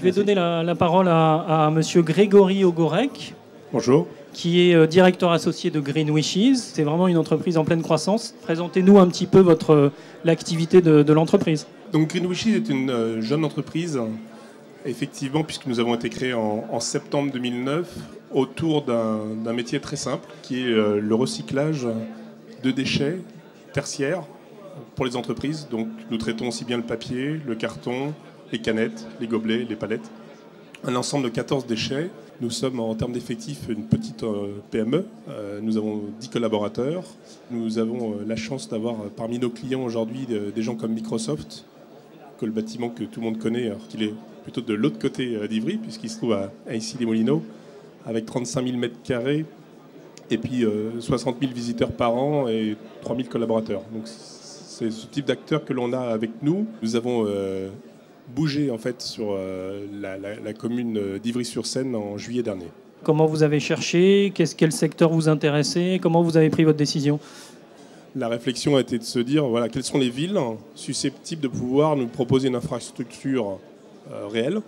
Je vais donner la parole à Monsieur Grégory Ogorek. Bonjour. Qui est directeur associé de Green Wishes. C'est vraiment une entreprise en pleine croissance. Présentez-nous un petit peu l'activité de l'entreprise. Donc Green Wishes est une jeune entreprise, effectivement, puisque nous avons été créés en septembre 2009 autour d'un métier très simple, qui est le recyclage de déchets tertiaires pour les entreprises. Donc nous traitons aussi bien le papier, le carton, les canettes, les gobelets, les palettes. Un ensemble de 14 déchets. Nous sommes en termes d'effectifs une petite PME. Nous avons 10 collaborateurs. Nous avons la chance d'avoir parmi nos clients aujourd'hui des gens comme Microsoft, que le bâtiment que tout le monde connaît, alors qu'il est plutôt de l'autre côté d'Ivry, puisqu'il se trouve à Issy-les-Moulineaux, avec 35 000 mètres carrés et puis 60 000 visiteurs par an et 3 000 collaborateurs. Donc c'est ce type d'acteurs que l'on a avec nous. Nous avons bougé en fait sur la commune d'Ivry-sur-Seine en juillet dernier. Comment vous avez cherché? Quel secteur vous intéressait? Comment vous avez pris votre décision? La réflexion a été de se dire voilà, quelles sont les villes susceptibles de pouvoir nous proposer une infrastructure réelle.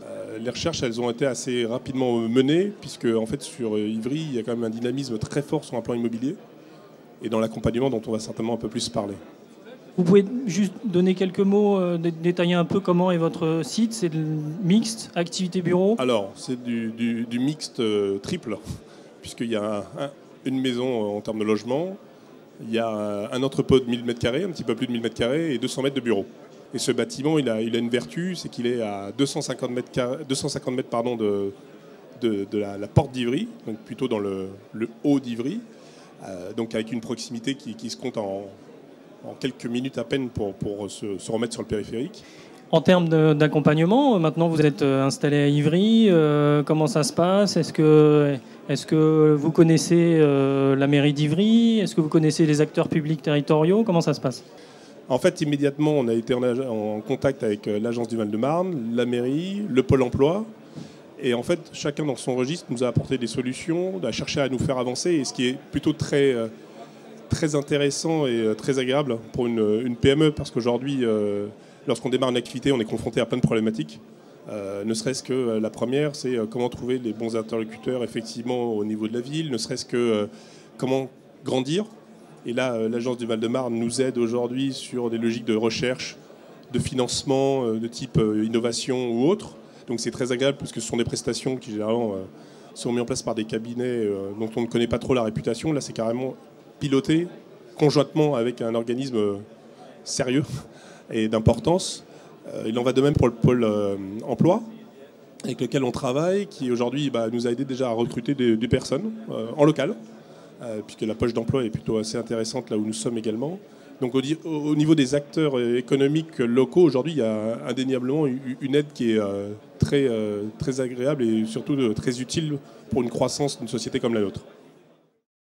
Les recherches elles ont été assez rapidement menées puisque en fait sur Ivry il y a quand même un dynamisme très fort sur un plan immobilier et dans l'accompagnement dont on va certainement un peu plus parler. Vous pouvez juste donner quelques mots, détailler un peu comment est votre site? C'est mixte, activité bureau? Alors, c'est du mixte triple, puisqu'il y a une maison en termes de logement, il y a un entrepôt de 1000 m², un petit peu plus de 1000 m², et 200 mètres de bureau. Et ce bâtiment, il a une vertu, c'est qu'il est à 250 mètres de la porte d'Ivry, donc plutôt dans le haut d'Ivry, donc avec une proximité qui se compte en quelques minutes à peine pour se remettre sur le périphérique. En termes d'accompagnement, maintenant vous êtes installé à Ivry, comment ça se passe? Est-ce que vous connaissez la mairie d'Ivry? Est-ce que vous connaissez les acteurs publics territoriaux? Comment ça se passe? En fait, immédiatement, on a été en contact avec l'Agence du Val-de-Marne, la mairie, le Pôle emploi. Et en fait, chacun dans son registre nous a apporté des solutions, a cherché à nous faire avancer. Et ce qui est plutôt très intéressant et très agréable pour une PME, parce qu'aujourd'hui, lorsqu'on démarre une activité, on est confronté à plein de problématiques. Ne serait-ce que la première, c'est comment trouver les bons interlocuteurs effectivement au niveau de la ville, ne serait-ce que comment grandir. Et là, l'Agence du Val-de-Marne nous aide aujourd'hui sur des logiques de recherche, de financement, de type innovation ou autre. Donc c'est très agréable parce que ce sont des prestations qui généralement sont mises en place par des cabinets dont on ne connaît pas trop la réputation. Là, c'est carrément piloté conjointement avec un organisme sérieux et d'importance. Il en va de même pour le pôle emploi, avec lequel on travaille, qui aujourd'hui nous a aidé déjà à recruter des personnes en local, puisque la poche d'emploi est plutôt assez intéressante là où nous sommes également. Donc au niveau des acteurs économiques locaux, aujourd'hui, il y a indéniablement une aide qui est très agréable et surtout très utile pour une croissance d'une société comme la nôtre.